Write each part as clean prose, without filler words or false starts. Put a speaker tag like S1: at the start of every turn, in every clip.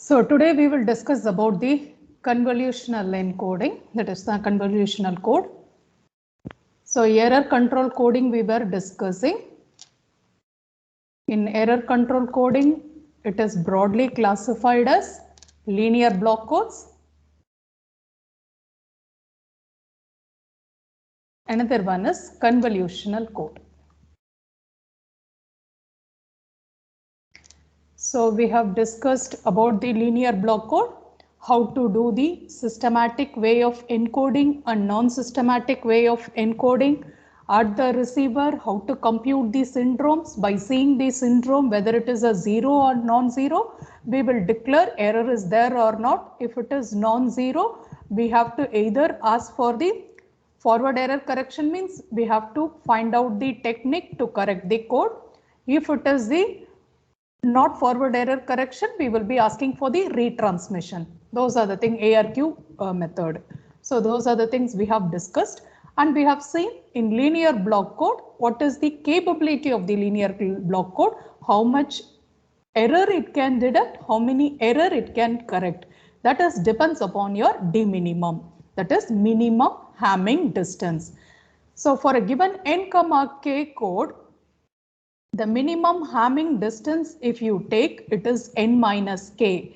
S1: So today we will discuss about the convolutional encoding, that is the convolutional code. So error control coding we were discussing. In error control coding, it is broadly classified as linear block codes. Another one is convolutional code. So we have discussed about the linear block code, how to do the systematic way of encoding and non-systematic way of encoding at the receiver, how to compute the syndromes. By seeing the syndrome, whether it is a 0 or non-zero, we will declare error is there or not. If it is non-zero, we have to either ask for the forward error correction, means we have to find out the technique to correct the code. If it is the not forward error correction, we will be asking for the retransmission. Those are the thing, ARQ method. So those are the things we have discussed, and we have seen in linear block code what is the capability of the linear block code, how much error it can detect, how many error it can correct. That is depends upon your D minimum, that is minimum Hamming distance. So for a given n comma k code, the minimum Hamming distance, if you take, it is n minus k.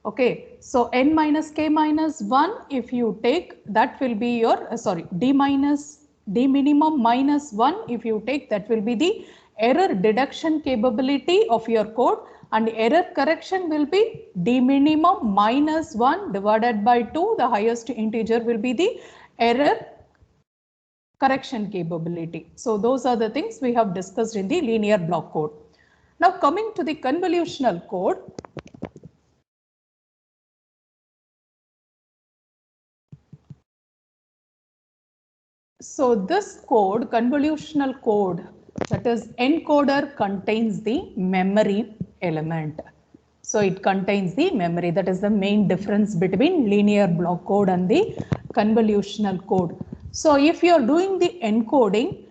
S1: Okay, so n minus k minus 1, if you take, that will be your, d minimum minus 1, if you take, that will be the error deduction capability of your code, and error correction will be d minimum minus 1 divided by 2, the highest integer will be the error correction capability. So those are the things we have discussed in the linear block code. Now coming to the convolutional code. So this code, convolutional code, that is encoder, contains the memory element. So it contains the memory. That is the main difference between linear block code and the convolutional code. So if you are doing the encoding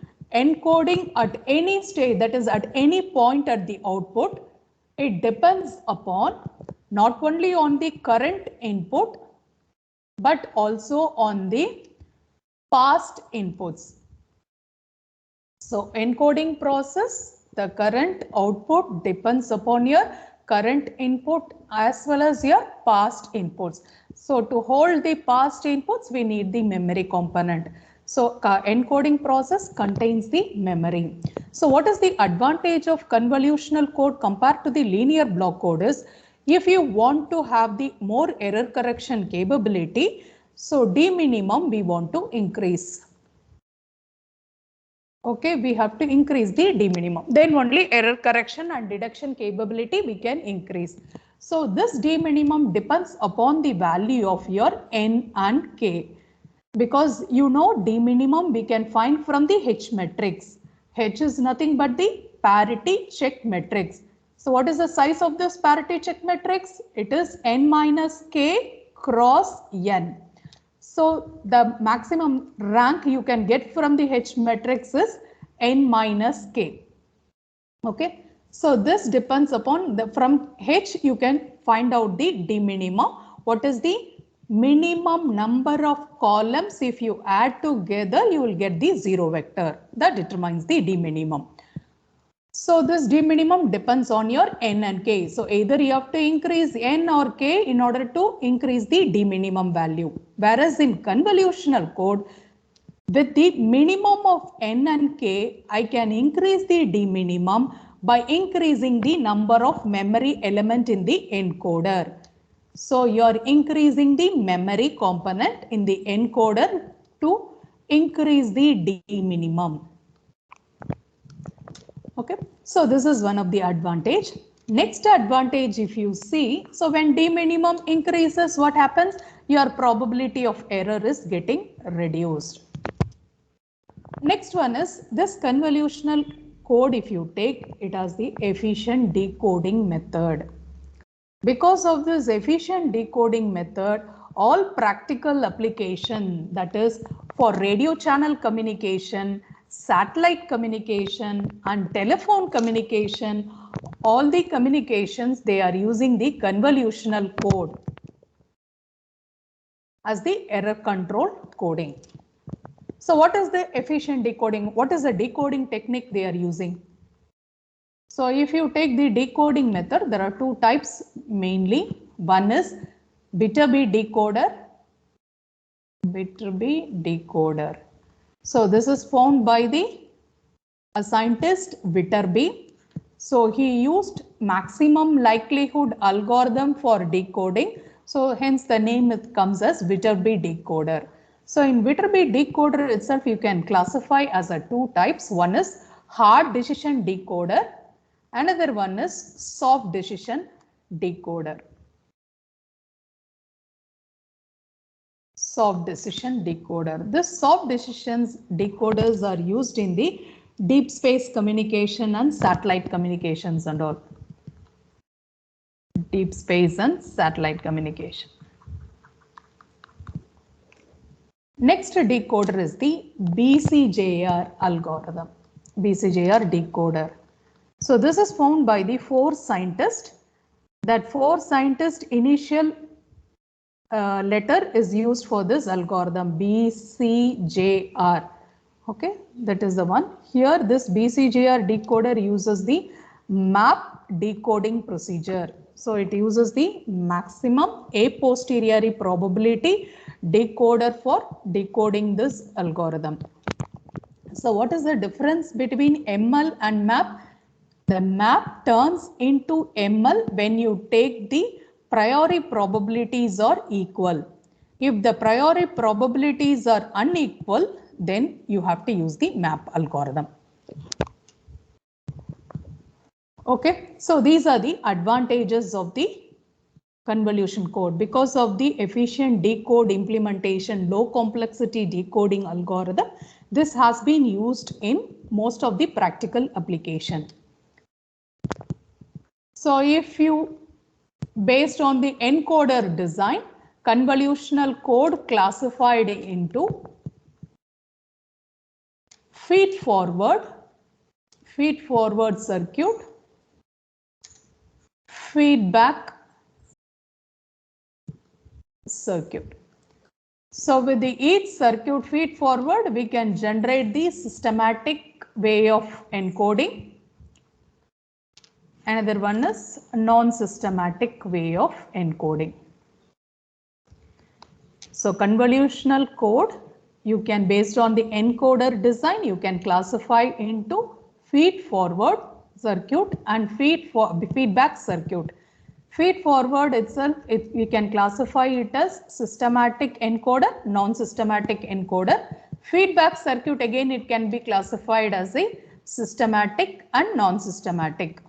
S1: at any stage, that is at any point at the output, it depends upon not only on the current input, but also on the past inputs. So encoding process, the current output depends upon your current input as well as your past inputs. So to hold the past inputs, we need the memory component. So encoding process contains the memory. So what is the advantage of convolutional code compared to the linear block code is, if you want to have the more error correction capability, so D minimum we want to increase. Okay, we have to increase the D minimum. Then only error correction and deduction capability we can increase. So this D minimum depends upon the value of your N and K. Because you know D minimum we can find from the H matrix. H is nothing but the parity check matrix. So what is the size of this parity check matrix? It is N minus K cross N. So the maximum rank you can get from the H matrix is N minus K. Okay. So this depends upon from H you can find out the D minimum. What is the minimum number of columns? If you add together, you will get the 0 vector. That determines the D minimum. So this D minimum depends on your N and K. So either you have to increase N or K in order to increase the D minimum value. Whereas in convolutional code, with the minimum of N and K, I can increase the D minimum by increasing the number of memory element in the encoder. So you are increasing the memory component in the encoder to increase the D minimum. Okay, so this is one of the advantage. Next advantage, if you see, so when D minimum increases, what happens? Your probability of error is getting reduced. Next one is this convolutional code. If you take, it has the efficient decoding method. Because of this efficient decoding method, all practical application, that is for radio channel communication, satellite communication and telephone communication, all the communications, they are using the convolutional code as the error control coding. So what is the efficient decoding? What is the decoding technique they are using? So if you take the decoding method, there are two types mainly. One is Viterbi decoder. Viterbi decoder. So this is found by a scientist Viterbi. So he used maximum likelihood algorithm for decoding. So hence the name it comes as Viterbi decoder. So in Viterbi decoder itself, you can classify as a two types. One is hard decision decoder. Another one is soft decision decoder. Soft decision decoder. This soft decisions decoders are used in the deep space communication and satellite communications and all. Deep space and satellite communication. Next decoder is the BCJR algorithm. BCJR decoder. So this is found by the four scientists. That four scientists initial letter is used for this algorithm BCJR. Okay, that is the one. Here this BCJR decoder uses the map decoding procedure. So it uses the maximum a posteriori probability decoder for decoding this algorithm. So what is the difference between ML and map? The map turns into ML when you take the priori probabilities are equal. If the priori probabilities are unequal, then you have to use the map algorithm. Okay, so these are the advantages of the convolution code. Because of the efficient decode implementation, low complexity decoding algorithm, this has been used in most of the practical application. So if you, based on the encoder design, convolutional code classified into feed-forward circuit, feedback circuit. So with each circuit feed-forward, we can generate the systematic way of encoding. Another one is non-systematic way of encoding. So convolutional code, you can, based on the encoder design, you can classify into feed-forward circuit and feedback circuit. Feed-forward itself, we can classify it as systematic encoder, non-systematic encoder. Feedback circuit, again, it can be classified as a systematic and non-systematic.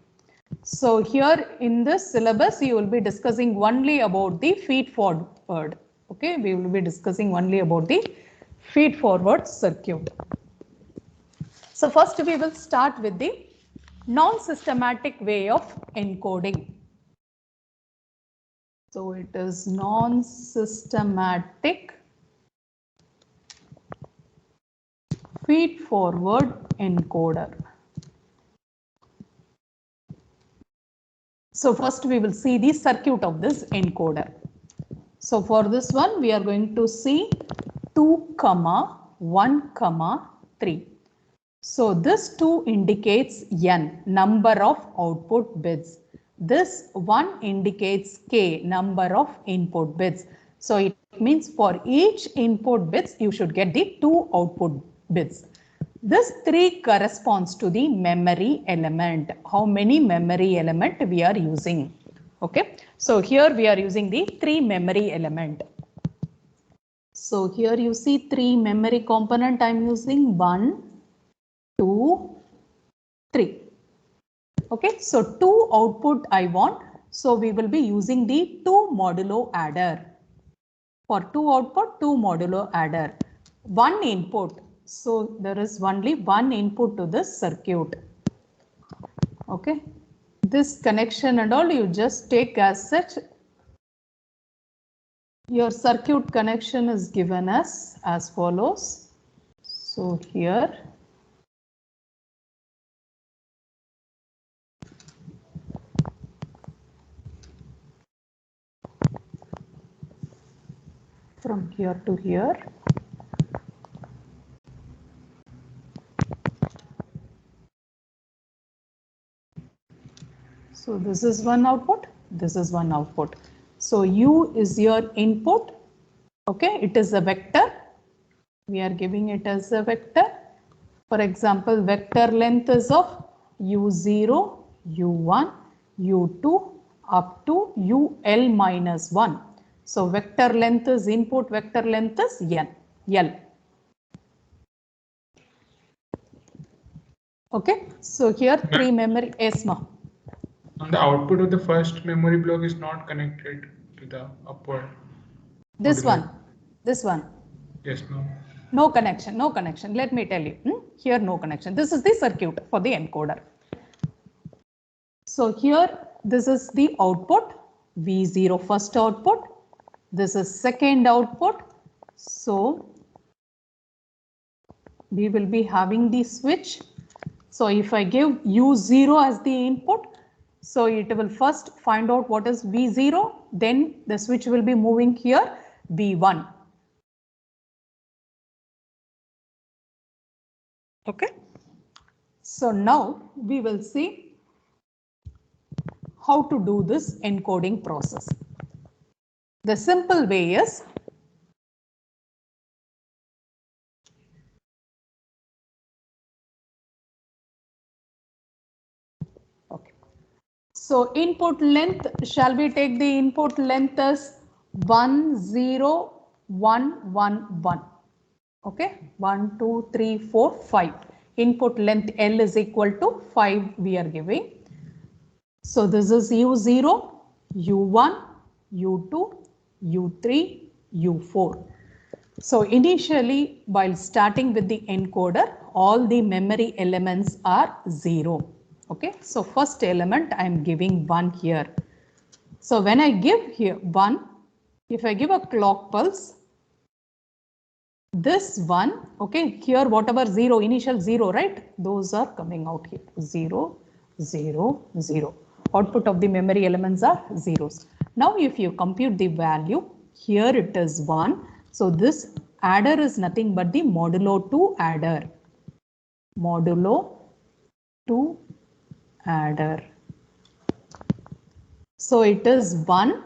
S1: So here in this syllabus, you will be discussing only about the feed-forward. Okay, we will be discussing only about the feed-forward circuit. So first we will start with the non-systematic way of encoding. So it is non-systematic feed-forward encoder. So first we will see the circuit of this encoder. So for this one, we are going to see 2, 1, 3. So this 2 indicates n, number of output bits. This 1 indicates k, number of input bits. So it means for each input bits, you should get the 2 output bits. This 3 corresponds to the memory element. How many memory element we are using? Okay, so here we are using the 3 memory element. So here you see 3 memory component. I am using 1, 2, 3. Okay, so 2 output I want. So we will be using the 2 modulo adder. For 2 output, 2 modulo adder. 1 input. So there is only 1 input to this circuit. Okay, this connection and all you just take as such. Your circuit connection is given as follows. So here from here to here. So this is one output, this is one output. So U is your input, okay, it is a vector. We are giving it as a vector. For example, vector length is of U0, U1, U2 up to UL minus 1. So vector length is input, vector length is L. Okay, so here three memory, yes, ma.
S2: And the output of the first memory block is not connected to the upward.
S1: This one.
S2: Yes, ma'am.
S1: No connection, no connection. Let me tell you. Here, no connection. This is the circuit for the encoder. So here, this is the output, V0 first output. This is second output. So we will be having the switch. So if I give U0 as the input, so it will first find out what is V0, then the switch will be moving here, V1. Okay. So now we will see how to do this encoding process. The simple way is okay. So input length, shall we take the input length as 10111. Okay, 1, 2, 3, 4, 5. Input length L is equal to 5 we are giving. So this is U0, U1, U2, U3, U4. So initially, while starting with the encoder, all the memory elements are 0. Okay, so first element I am giving 1 here. So when I give here 1, if I give a clock pulse, this one, okay, here whatever 0, initial 0, right, those are coming out here, 0, 0, 0. Output of the memory elements are zeros. Now if you compute the value, here it is 1. So this adder is nothing but the modulo 2 adder. Modulo 2 adder. So it is 1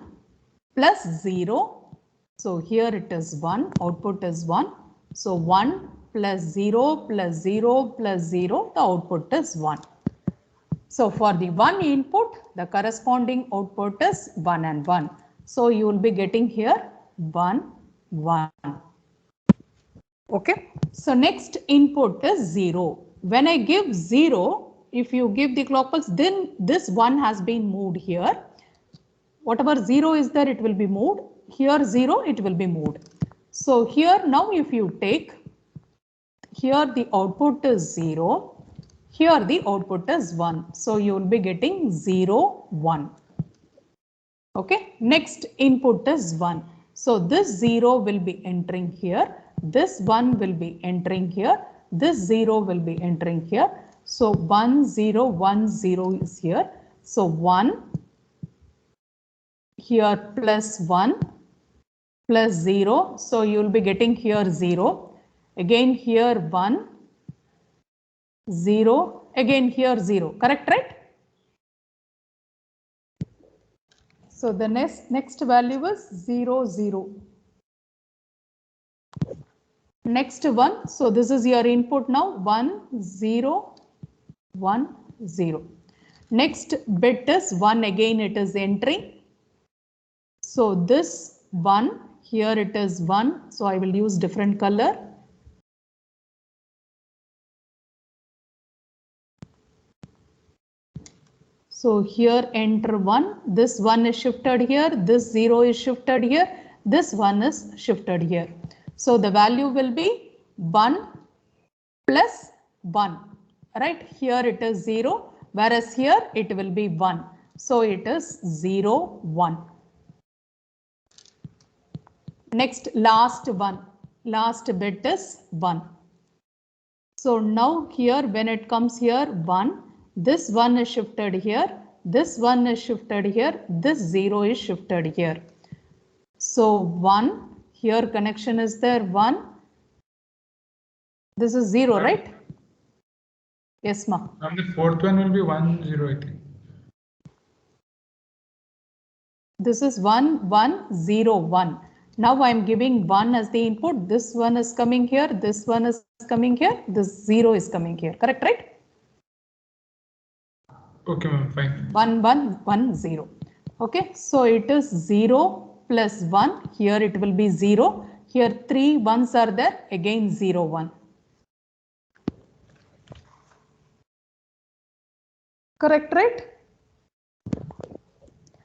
S1: plus 0. So here it is 1, output is 1. So 1 plus 0 plus 0 plus 0, the output is 1. So for the one input, the corresponding output is 1 and 1. So you will be getting here 1, 1. Okay. So next input is 0. When I give 0, if you give the clock pulse, then this 1 has been moved here. Whatever 0 is there, it will be moved. Here 0, it will be moved. So here now if you take, here the output is 0. Here the output is 1. So you will be getting 0, 1. Okay. Next input is 1. So this 0 will be entering here. This 1 will be entering here. This 0 will be entering here. So 1, 0, 1, 0 is here. So 1 here plus 1 plus 0. So you will be getting here 0. Again here 1, 0. Again here 0. Correct, right? So the next value is 0, 0. Next one. So this is your input now. 1, 0, 1, 0. Next bit is 1. Again it is entering. So this 1, here it is 1. So I will use different color. So here enter 1. This 1 is shifted here. This 0 is shifted here. This 1 is shifted here. So the value will be 1 plus 1. Right? Here it is 0. Whereas here it will be 1. So it is 0, 1. Next last one. Last bit is 1. So now here when it comes here 1. This 1 is shifted here. This 1 is shifted here. This 0 is shifted here. So 1 Here connection is there 1. This is 0, right? Yes, ma.
S2: And the fourth one will be 1, 0, I think.
S1: This is 1, 1, 0, 1. Now I am giving 1 as the input. This one is coming here. This one is coming here. This 0 is coming here. Correct, right?
S2: Okay, ma'am, fine.
S1: 1, 1, 1, 0. Okay, so it is 0 plus 1. Here it will be 0. Here 3 ones are there. Again 0, 1. Correct, right?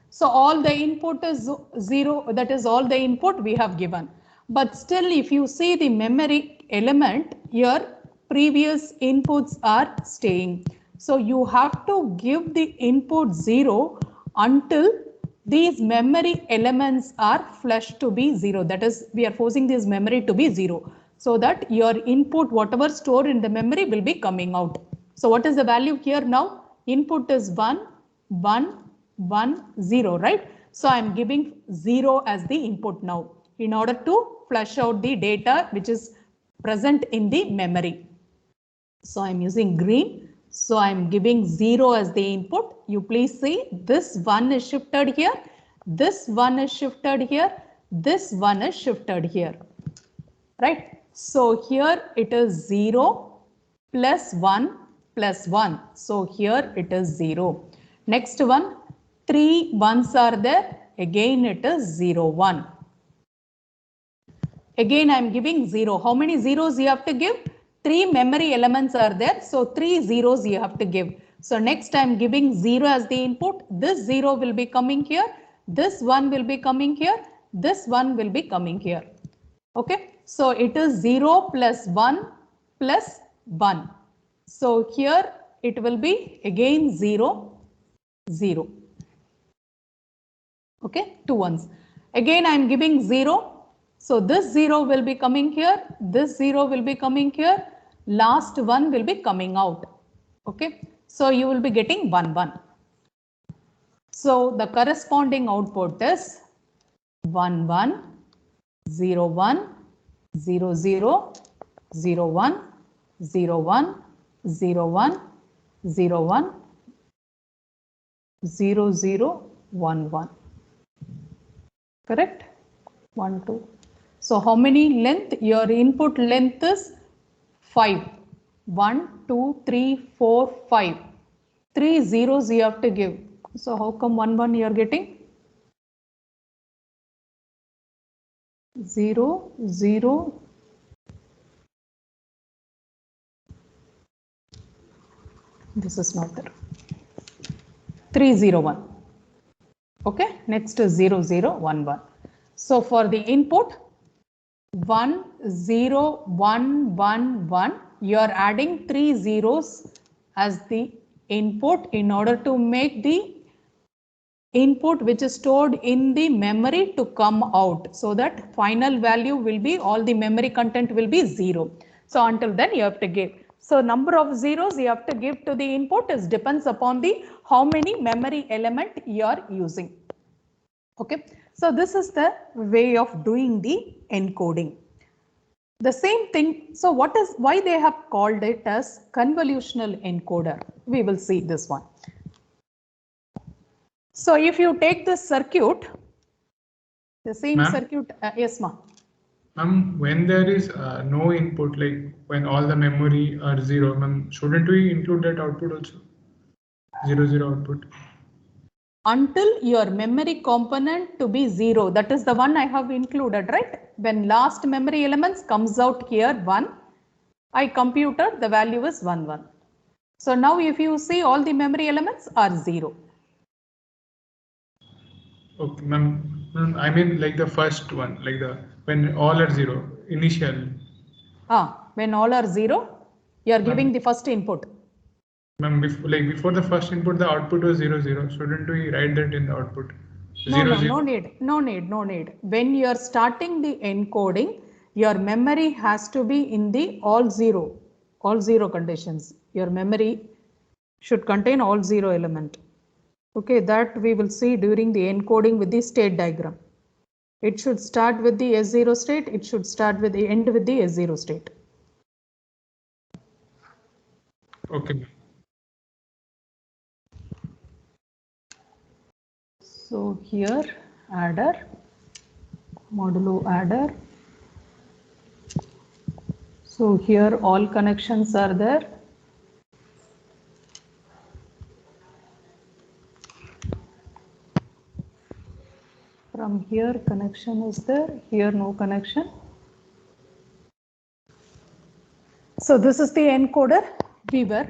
S1: So all the input is 0. That is all the input we have given. But still, if you see the memory element, your previous inputs are staying. So you have to give the input 0 until these memory elements are flushed to be 0. That is, we are forcing this memory to be 0. So that your input, whatever stored in the memory, will be coming out. So what is the value here now? Input is 1, 1, 1, 0, right? So I am giving 0 as the input now in order to flush out the data which is present in the memory. So I am using green. So I am giving 0 as the input. You please see this 1 is shifted here. This 1 is shifted here. This 1 is shifted here. Right? So here it is 0 plus 1 plus 1. So here it is 0. Next one, 3 ones are there. Again it is 0, 1. Again I am giving 0. How many zeros you have to give? 3 memory elements are there. So 3 zeros you have to give. So next I am giving 0 as the input. This 0 will be coming here. This 1 will be coming here. This 1 will be coming here. Okay. So it is 0 plus 1 plus 1. So here it will be again 0, 0. Okay, 2 ones. Again I am giving 0. So this 0 will be coming here. This 0 will be coming here. Last one will be coming out. Okay. So you will be getting 1, 1. So the corresponding output is 1, 1, 0, 1, 0, 0, 0, 1, 0, 1, 0, 1, 0, 1, 0, 0, 1, 1. Correct? 1, 2. So how many length? Your input length is 5. 1, 2, 3, 4, 5. 3 zeros you have to give. So how come 1, 1 you are getting? 0, 0. This is not there. 3, 0, 1. Okay. Next is 0, 0, 1, 1. So for the input 1, 0, 1, 1, 1, you are adding 3 zeros as the input in order to make the input which is stored in the memory to come out, so that final value will be, all the memory content will be 0. So until then you have to give. So number of zeros you have to give to the input is depends upon the how many memory element you are using. Okay. So this is the way of doing the encoding. The same thing. So what is, why they have called it as convolutional encoder? We will see this one. So if you take this circuit, the same circuit, yes ma.
S2: Ma'am, when there is no input, like when all the memory are 0, ma'am, shouldn't we include that output also? 0, 0 output.
S1: Until your memory component to be 0, that is the one I have included, right? When last memory elements comes out here 1, I computed the value is 1, 1. So now if you see all the memory elements are 0.
S2: Okay, ma'am, I mean like the first one, like the when all are 0, initial.
S1: When all are 0, you are giving the first input.
S2: Ma'am, before the first input, the output was 0, 0. Shouldn't we write that in the output? 0, 0.
S1: No need. When you are starting the encoding, your memory has to be in the all zero conditions. Your memory should contain all 0 element. Okay, that we will see during the encoding with the state diagram. It should start with the S0 state. It should start with the end with the S0 state.
S2: Okay.
S1: So here adder, modulo adder. So here all connections are there. From here connection is there, here no connection. So this is the encoder we were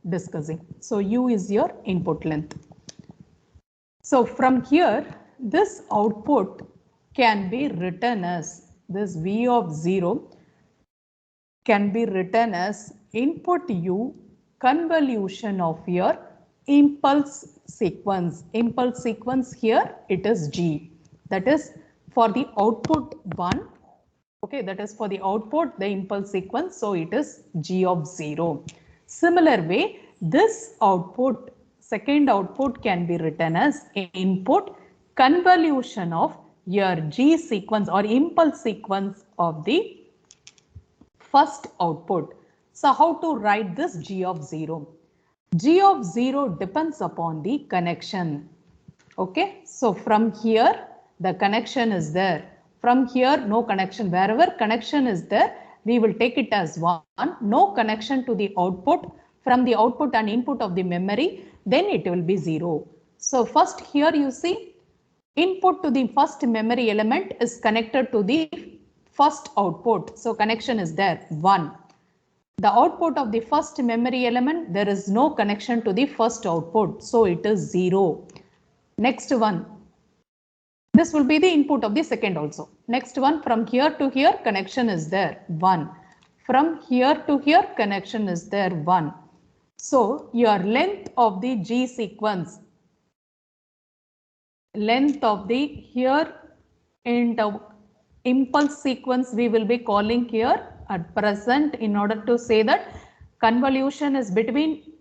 S1: discussing. So U is your input length. So from here, this output can be written as this V of 0 can be written as input U convolution of your impulse sequence. Impulse sequence here it is G. That is for the output 1. Okay, that is for the output, the impulse sequence. So it is G of 0. Similar way, this output, second output can be written as input convolution of your G sequence or impulse sequence of the first output. So how to write this G of 0? G of 0 depends upon the connection. Okay, so from here the connection is there. From here no connection. Wherever connection is there, we will take it as 1. No connection to the output. From the output and input of the memory, then it will be 0. So first here you see input to the first memory element is connected to the first output. So connection is there 1. The output of the first memory element, there is no connection to the first output. So it is 0. Next one. This will be the input of the second also. Next one, from here to here connection is there 1. From here to here connection is there 1. So your length of the G sequence, length of the here in the impulse sequence we will be calling here at present, in order to say that convolution is between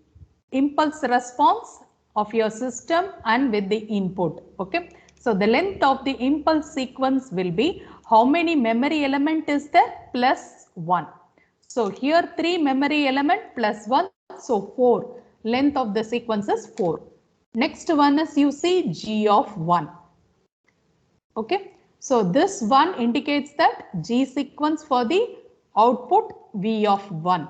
S1: impulse response of your system and with the input. Okay, so the length of the impulse sequence will be how many memory element is there plus 1. So here 3 memory element plus 1, so 4. Length of the sequence is 4. Next one is you see G of 1. Okay, so this one indicates that G sequence for the output V of 1.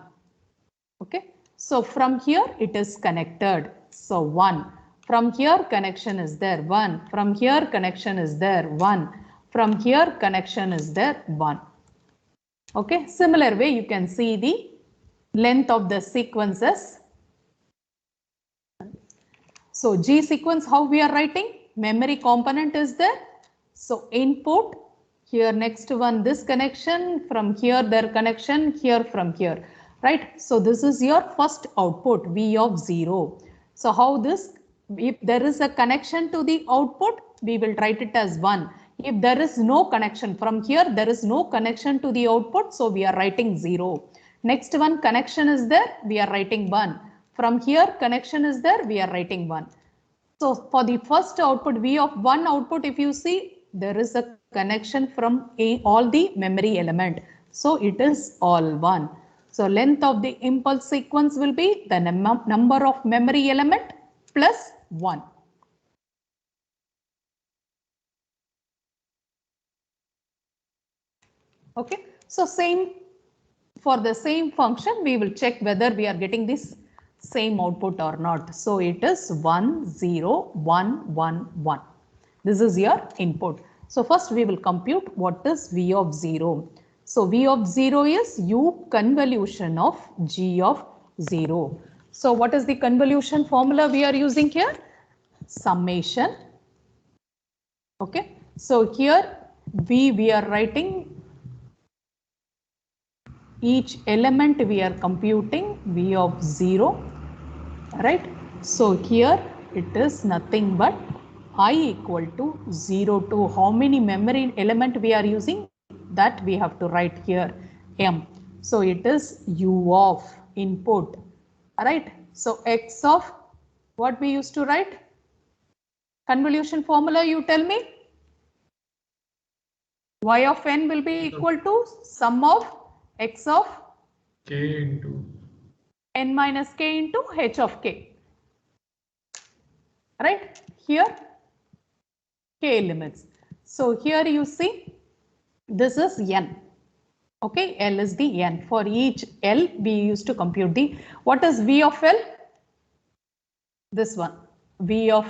S1: Okay, so from here it is connected. So 1. From here connection is there 1. From here connection is there 1. From here connection is there 1. Okay, similar way you can see the length of the sequences. So G sequence, how we are writing? Memory component is there. So input, here next one this connection, from here their connection, here from here, right? So this is your first output V of 0. So how this, if there is a connection to the output, we will write it as 1. If there is no connection from here, there is no connection to the output, so we are writing 0. Next one connection is there, we are writing 1. From here connection is there, we are writing 1. So for the first output V of 1 output, if you see, there is a connection from all the memory element. So it is all 1. So length of the impulse sequence will be the number of memory element plus 1. Okay, so same for the same function, we will check whether we are getting this same output or not. So it is 1, 0, 1, 1, 1. This is your input. So first we will compute what is V of 0. So V of 0 is U convolution of G of 0. So what is the convolution formula we are using here? Summation. Okay. So here we are writing each element we are computing V of 0, right? So here it is nothing but I equal to 0 to how many memory element we are using, that we have to write here M. So it is U of input, right? So X of what we used to write? Convolution formula, you tell me. Y of n will be equal to sum of x of
S2: k into
S1: n minus k into h of k. Right? Here k limits. So here you see this is n. Okay, L is the n. For each L we used to compute the, what is V of L? This one, V of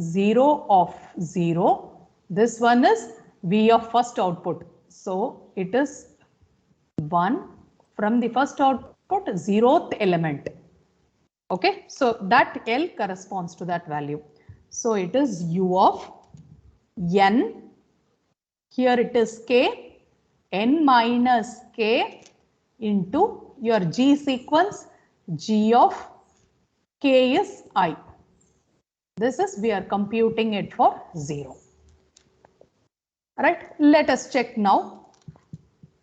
S1: 0 of 0. This one is V of first output. So it is 1 from the first output, 0th element. Okay, so that L corresponds to that value. So it is U of n. Here it is k, n minus k into your G sequence, G of k is I. This is, we are computing it for 0. Right, let us check now.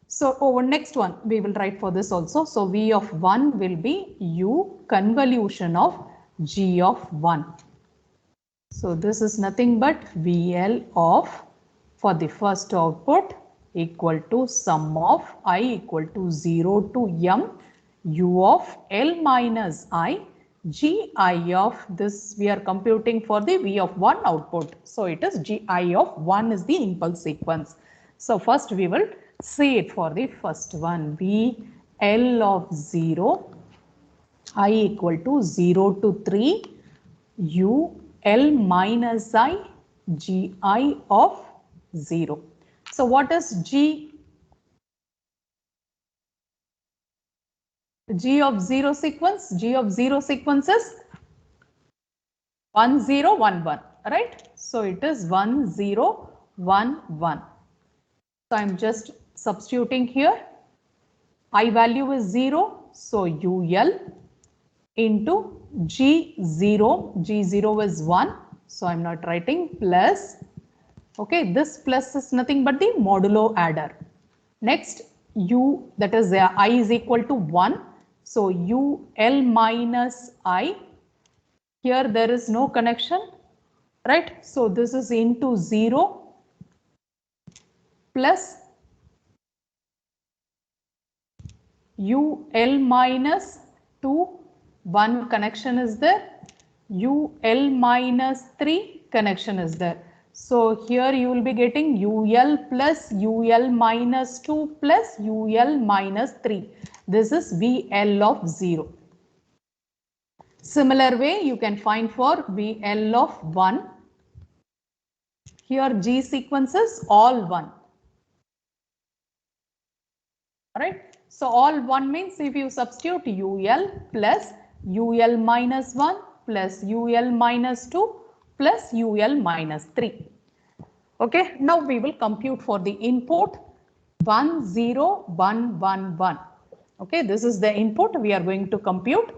S1: So over next one, we will write for this also. So V of 1 will be U convolution of G of 1. So this is nothing but VL of, for the first output, equal to sum of I equal to 0 to M U of L minus I Gi of this, we are computing for the V of 1 output. So it is Gi of 1 is the impulse sequence. So first we will see it for the first one. V L of 0 I equal to 0 to 3 U L minus I Gi of 0. So what is G of 0 sequence? G of 0 sequence is 1 0 1 1, right? So it is 1 0 1 1. So I'm just substituting here. I value is 0, so UL into G0 is 1, so I'm not writing plus. Okay, this plus is nothing but the modulo adder. Next, U, that is I is equal to 1, so UL minus I, here there is no connection, right? So this is into 0 plus UL minus 2, 1 connection is there, UL minus 3 connection is there. So here you will be getting UL plus UL minus 2 plus UL minus 3. This is VL of 0. Similar way you can find for VL of 1. Here G sequence is all 1. Right? So all 1 means if you substitute UL plus UL minus 1 plus UL minus 2 plus UL minus 3. Okay, now we will compute for the input 1 0 1 1 1. Okay, this is the input we are going to compute.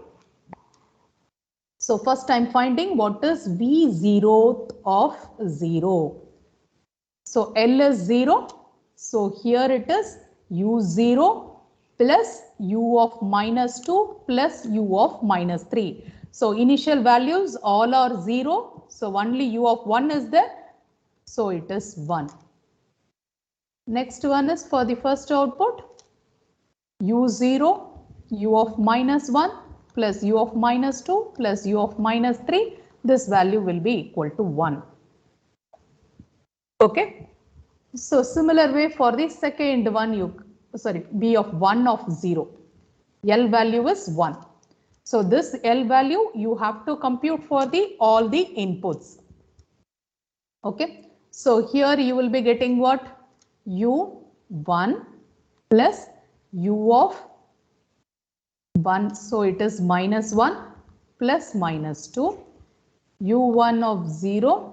S1: So first I am finding what is V0 of 0. So L is 0. So here it is U0 plus U of minus 2 plus U of minus 3. So initial values all are 0. So only U of 1 is there. So it is 1. Next one is for the first output. U0, U of minus 1 plus U of minus 2 plus U of minus 3. This value will be equal to 1. Okay. So similar way for the second one, B of 1 of 0. L value is 1. So this L value you have to compute for the all the inputs. Okay. So here you will be getting what? U1 plus U of 1. So it is minus 1 plus minus 2. U1 of 0.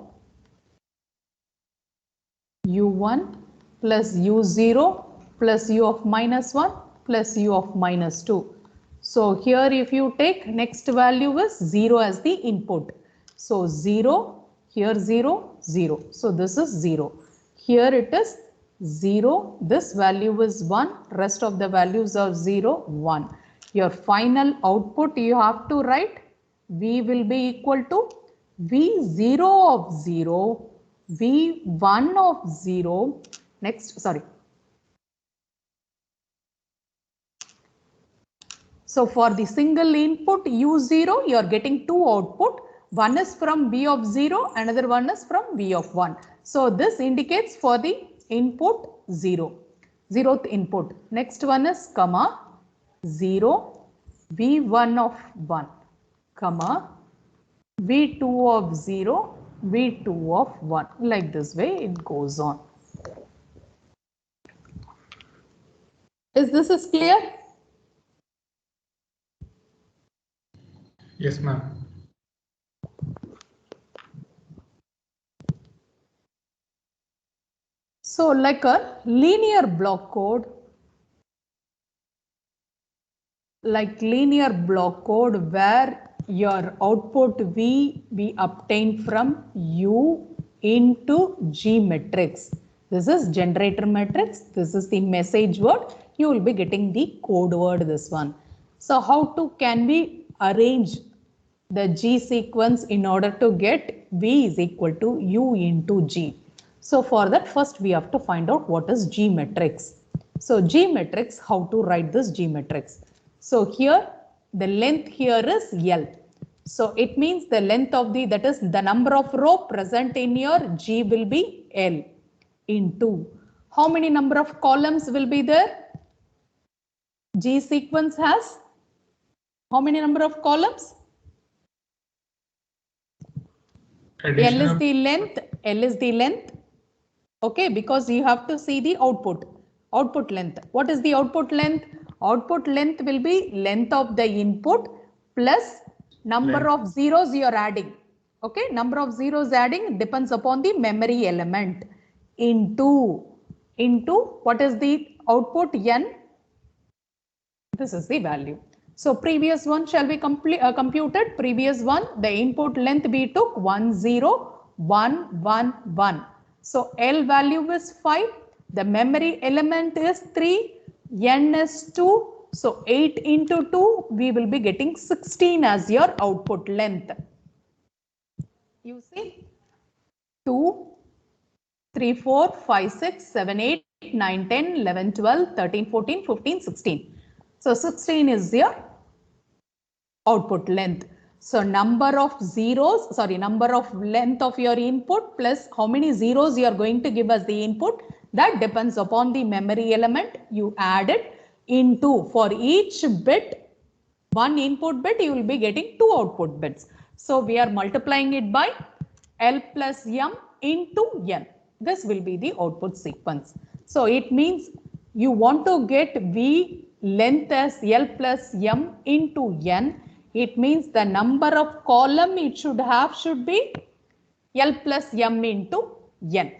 S1: U1 plus U0 plus U of minus 1 plus U of minus 2. So here if you take next value is 0 as the input. So 0, here 0, 0. So this is 0. Here it is 0, this value is 1, rest of the values are 0, 1. Your final output you have to write V will be equal to V0 of 0, V1 of 0, Next, sorry. So for the single input U0, you are getting two output. One is from V of 0, another one is from V of 1. So this indicates for the input 0, 0th input. Next one is comma 0, V1 of 1, comma V2 of 0, V2 of 1. Like this way it goes on. Is this clear?
S2: Yes, ma'am.
S1: So like a linear block code, where your output V we obtain from U into G matrix. This is generator matrix. This is the message word. You will be getting the code word, this one. So how can we arrange the G sequence in order to get V is equal to U into G? So for that, first we have to find out what is G matrix. So G matrix, how to write this G matrix? So here the length here is L. So it means the length of that is the number of row present in your G will be L into how many number of columns will be there? G sequence has how many number of columns?
S2: Addition
S1: L is
S2: of
S1: the length, L is the length. Okay, because you have to see the output length. What is the output length? Output length will be length of the input plus number
S2: length.
S1: of zeros you are adding. Okay, number of zeros adding depends upon the memory element into what is the output n? This is the value. So previous one shall be computed. Previous one, the input length we took 10111. So L value is 5. The memory element is 3. N is 2. So 8 into 2, we will be getting 16 as your output length. You see 2, 3, 4, 5, 6, 7, 8, 9, 10, 11, 12, 13, 14, 15, 16. So 16 is your output length. So number of length of your input plus how many zeros you are going to give as the input, that depends upon the memory element. You add it into, for each bit, one input bit, you will be getting two output bits. So we are multiplying it by L plus M into N. This will be the output sequence. So it means you want to get V length as L plus M into N. It means the number of column it should be L plus M into N.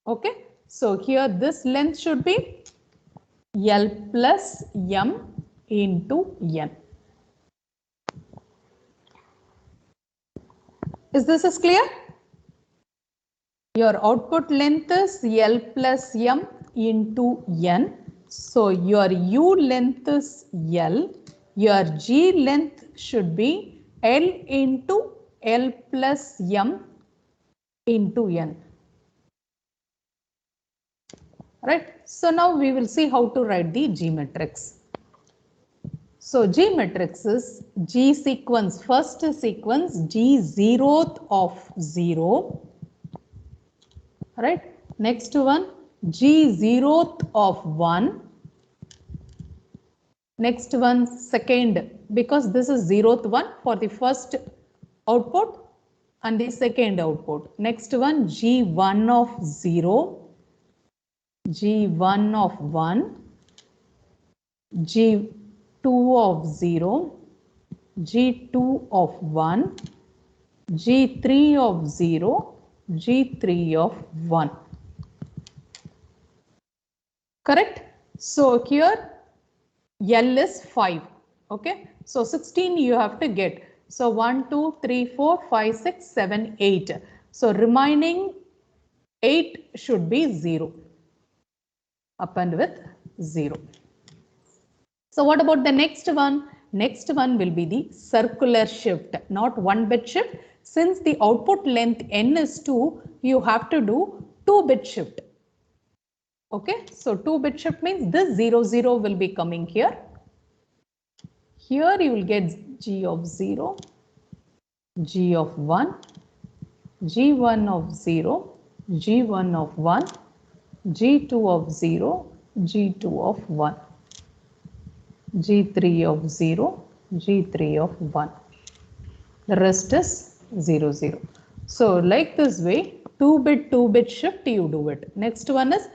S1: Okay. So here this length should be L plus M into N. Is this clear? Your output length is L plus M into N. So your U length is L. Your G length should be L into L plus M into N. Right. So now we will see how to write the G matrix. So G matrix is G sequence, first sequence G zeroth of 0. Right. Next one G zeroth of 1. Next one second, because this is zeroth one for the first output and the second output. Next one G1 of 0, G1 of 1, G2 of 0, G2 of 1, G3 of 0, G3 of 1. Correct? So here L is 5. Okay. So 16 you have to get. So 1, 2, 3, 4, 5, 6, 7, 8. So remaining 8 should be 0. Append with 0. So what about the next one? Next one will be the circular shift, not one bit shift. Since the output length n is 2, you have to do 2-bit shift. Okay, so 2-bit shift means this 0, 0 will be coming here. Here you will get G of 0, G of 1, G1 of 0, G1 of 1, G2 of 0, G2 of 1, G3 of 0, G3 of 1. The rest is 0, 0. So like this way, 2-bit shift you do it. Next one is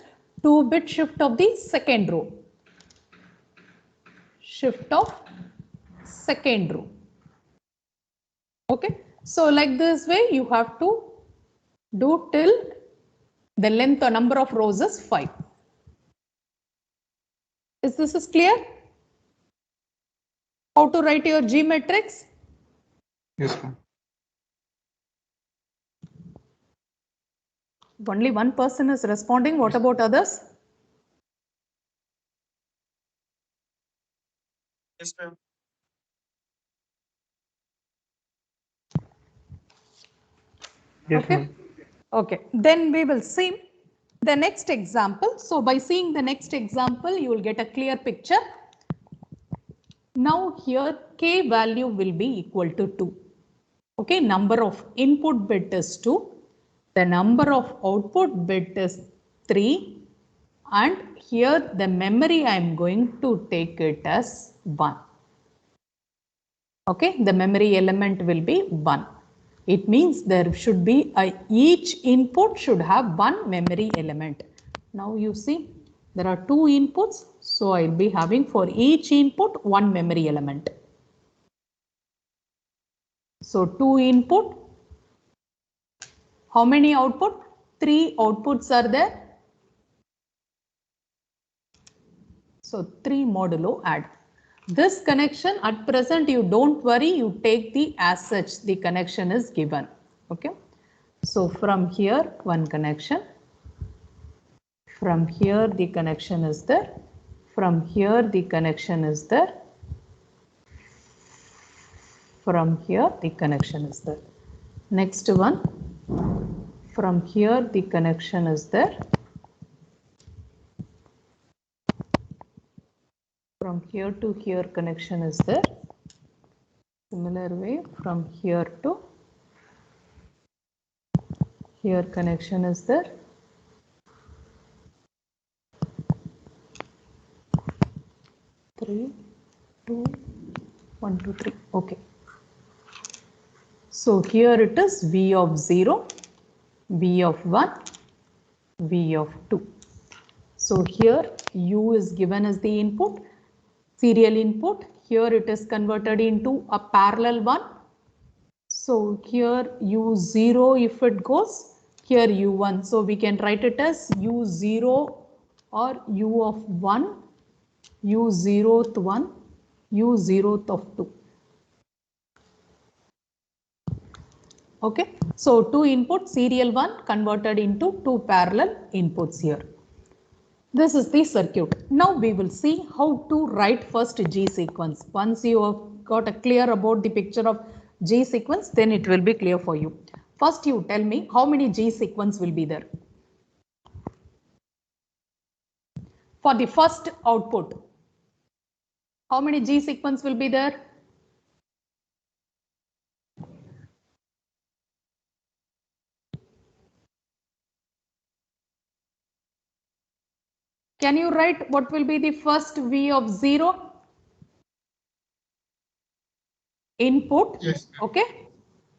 S1: 2-bit shift of the second row. Shift of second row. Okay. So like this way you have to do till the length or number of rows is 5. Is this clear? How to write your G matrix?
S2: Yes, ma'am.
S1: Only one person is responding. What about others?
S2: Yes, ma'am. Yes,
S1: Okay. Okay. Then we will see the next example. So by seeing the next example, you will get a clear picture. Now here K value will be equal to 2. Okay. Number of input bit is 2. The number of output bit is 3. And here the memory I am going to take it as 1. Okay, the memory element will be 1. It means there should be each input should have one memory element. Now you see there are 2 inputs, so I will be having for each input one memory element. So 2 input, how many output? 3 outputs are there. So 3 modulo add. This connection at present you don't worry, you take the as such, the connection is given. Okay. So from here one connection, from here the connection is there, from here the connection is there, from here the connection is there. Next one, from here the connection is there, from here to here connection is there. Similar way from here to here connection is there. Three, 2, 1, 2, 3. Okay. So here it is V of 0, V of 1, V of 2. So here U is given as the input, serial input. Here it is converted into a parallel one. So here U0 if it goes, here U1. So we can write it as U0 or U of 1, U0th 1, U0th of 2. Okay, so 2 input serial one converted into 2 parallel inputs here. This is the circuit. Now we will see how to write first G sequence. Once you have got a clear about the picture of G sequence, then it will be clear for you. First you tell me how many G sequence will be there. For the first output, how many G sequence will be there? Can you write what will be the first V of 0? Input.
S2: Yes.
S1: Okay.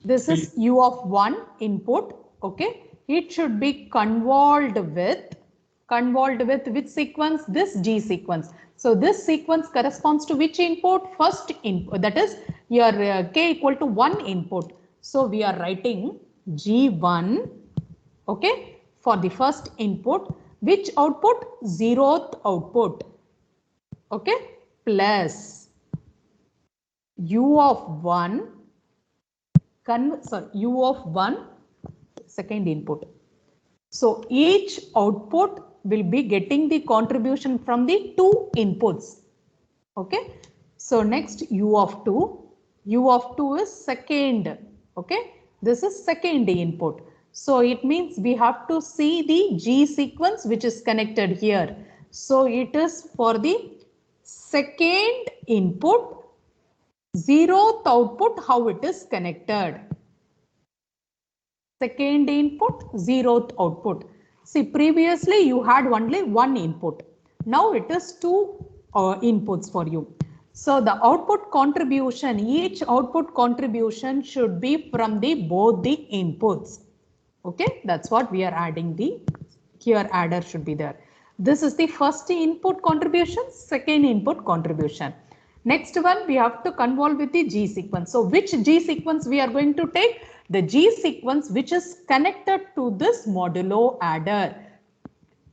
S1: This is U of 1 input. Okay. It should be convolved with which sequence? This G sequence. So this sequence corresponds to which input? First input. That is your K equal to 1 input. So we are writing G1. Okay. For the first input. Which output? 0th output. Okay. Plus U of 1. U of 1 second input. So each output will be getting the contribution from the 2 inputs. Okay. So next U of 2. U of 2 is second. Okay. This is second input. So it means we have to see the G sequence which is connected here. So it is for the second input, zeroth output, how it is connected. Second input, zeroth output. See, previously you had only one input. Now it is two inputs for you. So the output contribution, each output contribution should be from the both the inputs. Okay, that's what we are adding. The here adder should be there. This is the first input contribution, second input contribution. Next one we have to convolve with the G sequence. So which G sequence we are going to take? The G sequence which is connected to this modulo adder.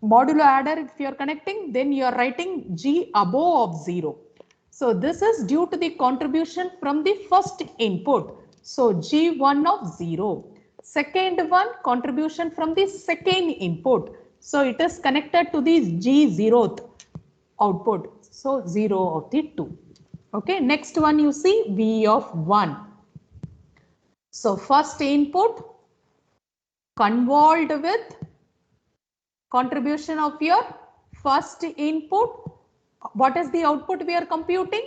S1: Modulo adder, if you are connecting, then you are writing G above of 0. So this is due to the contribution from the first input. So G1 of 0. Second one, contribution from the second input. So it is connected to the G0th output. So 0 of the 2. Okay, next one you see V of 1. So first input convolved with contribution of your first input. What is the output we are computing?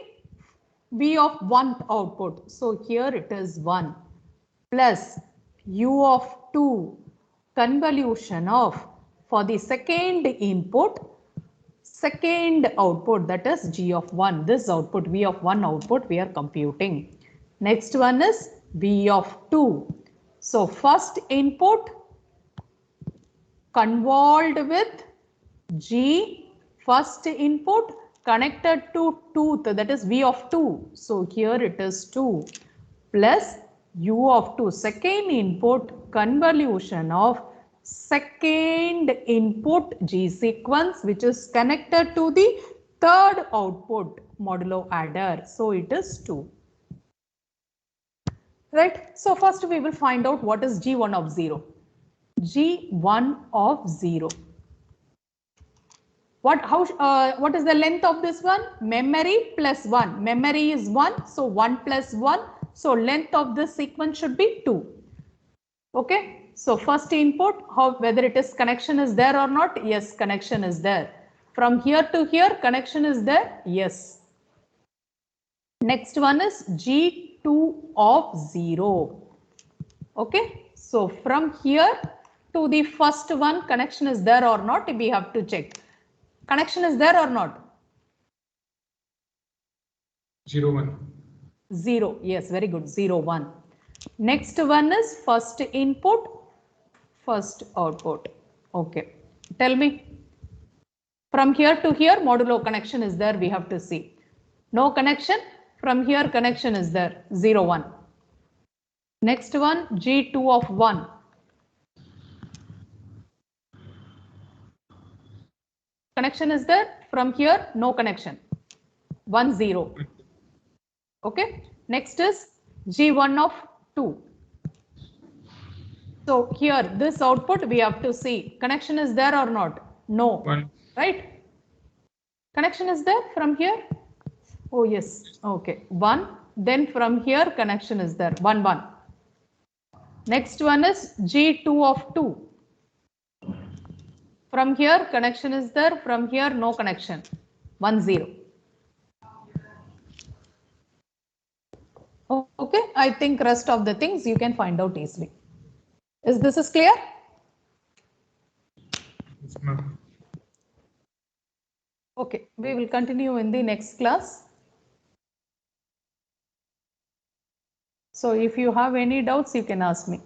S1: V of 1 output. So here it is 1 plus U of 2 convolution of for the second input, second output, that is G of 1. This output V of 1 output we are computing. Next one is V of 2. So first input convolved with G, first input connected to 2th, that is V of 2. So here it is 2 plus U of 2, second input convolution of second input G sequence which is connected to the third output modulo adder. So it is 2. Right. So first we will find out what is G1 of 0. G1 of 0. What is the length of this one? Memory plus 1. Memory is 1. So 1 plus 1. So length of this sequence should be 2. Okay. So first input, whether it is connection is there or not? Yes, connection is there. From here to here, connection is there? Yes. Next one is G2 of 0. Okay. So from here to the first one, connection is there or not? We have to check. Connection is there or not?
S2: 0, 1.
S1: 0. Yes, very good. 0, 1. Next one is first input, first output. Okay. Tell me. From here to here, modulo connection is there. We have to see. No connection. From here, connection is there. 0, 1. Next one, G2 of 1. Connection is there. From here, no connection. 1, 0. Okay. Next is G1 of 2. So here, this output we have to see. Connection is there or not? No.
S2: 1.
S1: Right? Connection is there from here? Oh, yes. Okay. 1. Then from here, connection is there. 1, 1. Next one is G2 of 2. From here, connection is there. From here, no connection. 1, 0. Okay. I think rest of the things you can find out easily. Is this clear?
S2: Yes, ma'am.
S1: Okay. We will continue in the next class. So if you have any doubts, you can ask me.